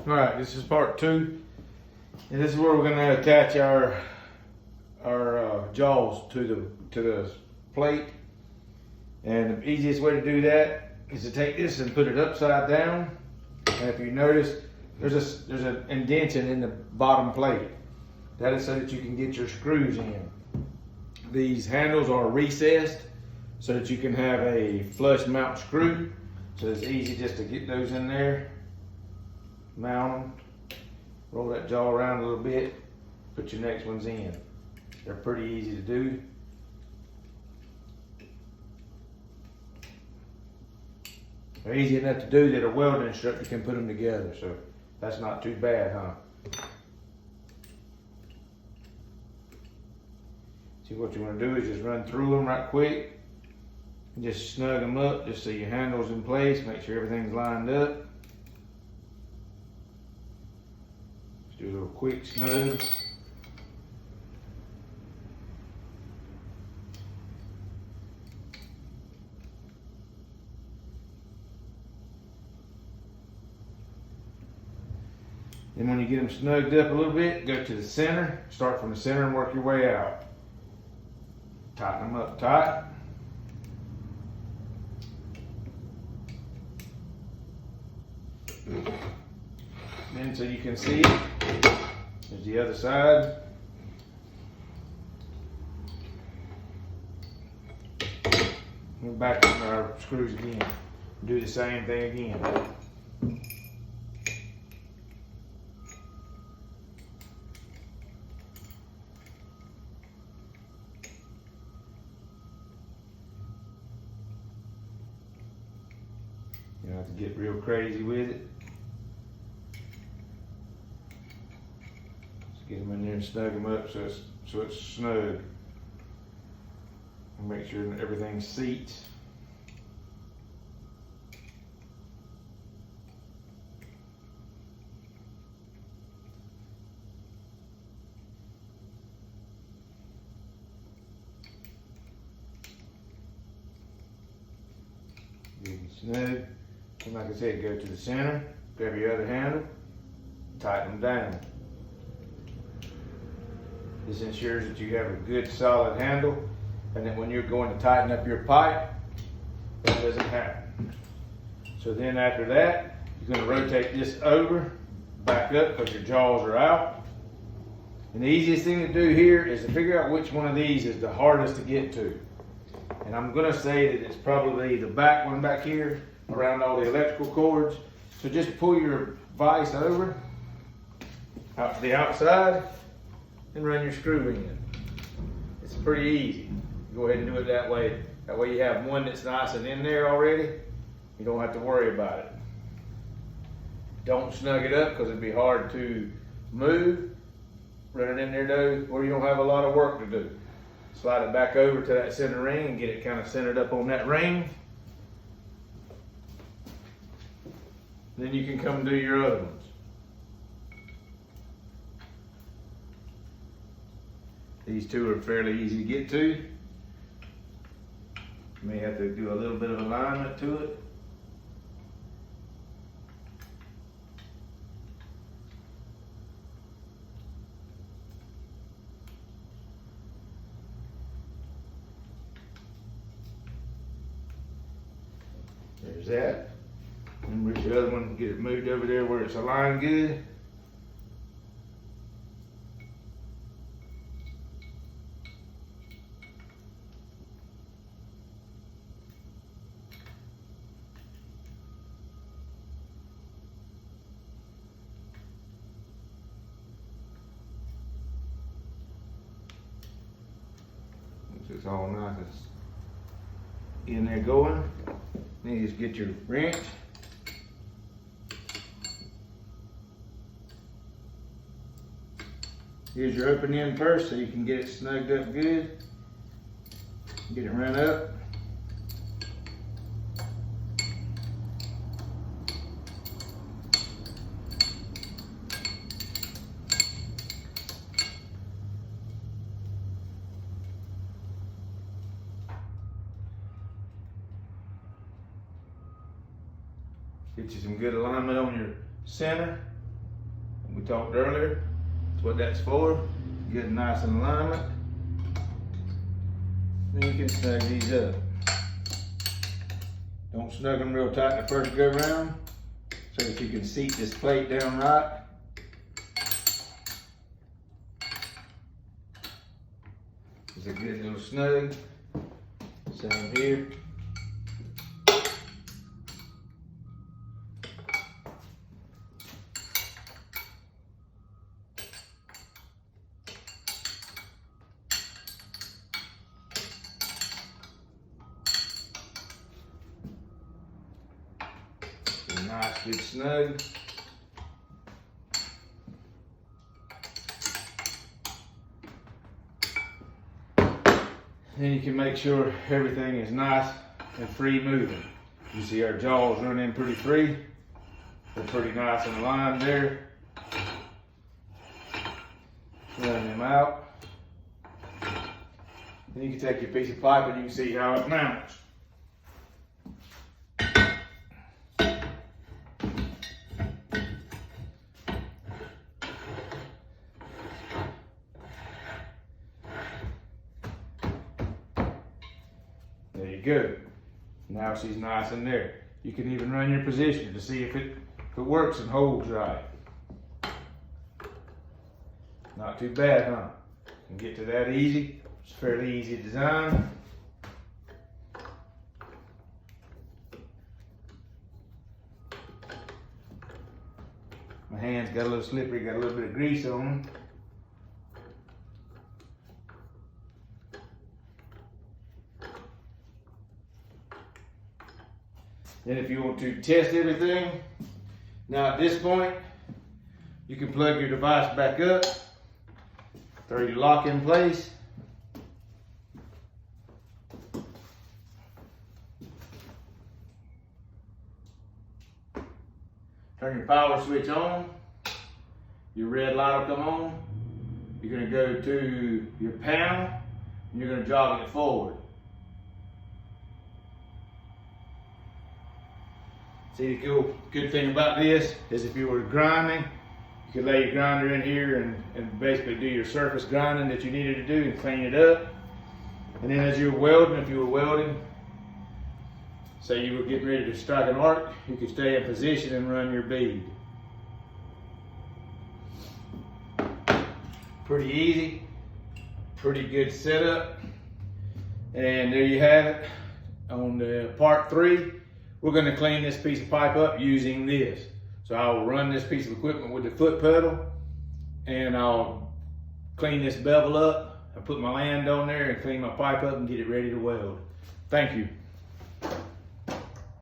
All right, this is part 2, and this is where we're going to attach our jaws to the plate. And the easiest way to do that is to take this and put it upside down. And if you notice, there's an indentation in the bottom plate. That is so that you can get your screws in. These handles are recessed so that you can have a flush mount screw. So it's easy just to get those in there, mount them, roll that jaw around a little bit, put your next ones in. They're pretty easy to do. They're easy enough to do that a welding instructor can put them together, so that's not too bad, huh? See, what you want to do is just run through them right quick and just snug them up just so your handle's in place. Make sure everything's lined up. Just do a little quick snug. Then when you get them snugged up a little bit, go to the center, start from the center and work your way out. Tighten them up tight. Then so you can see, there's the other side. We're back on our screws again. Do the same thing again. You don't have to get real crazy with it. Just get them in there and snug them up so it's snug. And make sure everything seats. Good and snug. And like I said, go to the center, grab your other handle, tighten them down. This ensures that you have a good solid handle, and that when you're going to tighten up your pipe, that doesn't happen. So then after that, you're going to rotate this over, back up because your jaws are out. And the easiest thing to do here is to figure out which one of these is the hardest to get to. And I'm going to say that it's probably the back one back here, around all the electrical cords. So just pull your vise over out to the outside and run your screw in. It's pretty easy. Go ahead and do it that way. That way you have one that's nice and in there already. You don't have to worry about it. Don't snug it up because it'd be hard to move. Run it in there though where you don't have a lot of work to do. Slide it back over to that center ring and get it kind of centered up on that ring. Then you can come and do your other ones. These two are fairly easy to get to. You may have to do a little bit of alignment to it. There's that. And where's the other one? Get it moved over there where it's aligned good. Once it's all nice, it's in there going. Then you just get your wrench. Here's your open end first so you can get it snugged up good. Get it run up. Get you some good alignment on your center. we talked earlier. That's what that's for. Get it nice in alignment. Then you can snug these up. Don't snug them real tight the first go around so that you can seat this plate down right. It's a good little snug. Same here. Nice, good snug. Then you can make sure everything is nice and free moving. You see our jaws running pretty free. They're pretty nice and aligned there. Run them out. Then you can take your piece of pipe and you can see how it mounts. There you go. Now she's nice in there. You can even run your positioner to see if it works and holds right. Not too bad, huh? Can get to that easy. It's fairly easy to design. My hands got a little slippery, got a little bit of grease on them. Then if you want to test everything, now at this point, you can plug your device back up, throw your lock in place. Turn your power switch on, your red light will come on. You're going to go to your panel, and you're going to jog it forward. See, the good thing about this is if you were grinding, you could lay your grinder in here and basically do your surface grinding that you needed to do and clean it up. And then as you're welding, if you were welding, say you were getting ready to strike an arc, you could stay in position and run your bead. Pretty easy, pretty good setup. And there you have it on the part 3. We're going to clean this piece of pipe up using this. So I'll run this piece of equipment with the foot pedal and I'll clean this bevel up. I'll put my land on there and clean my pipe up and get it ready to weld. Thank you.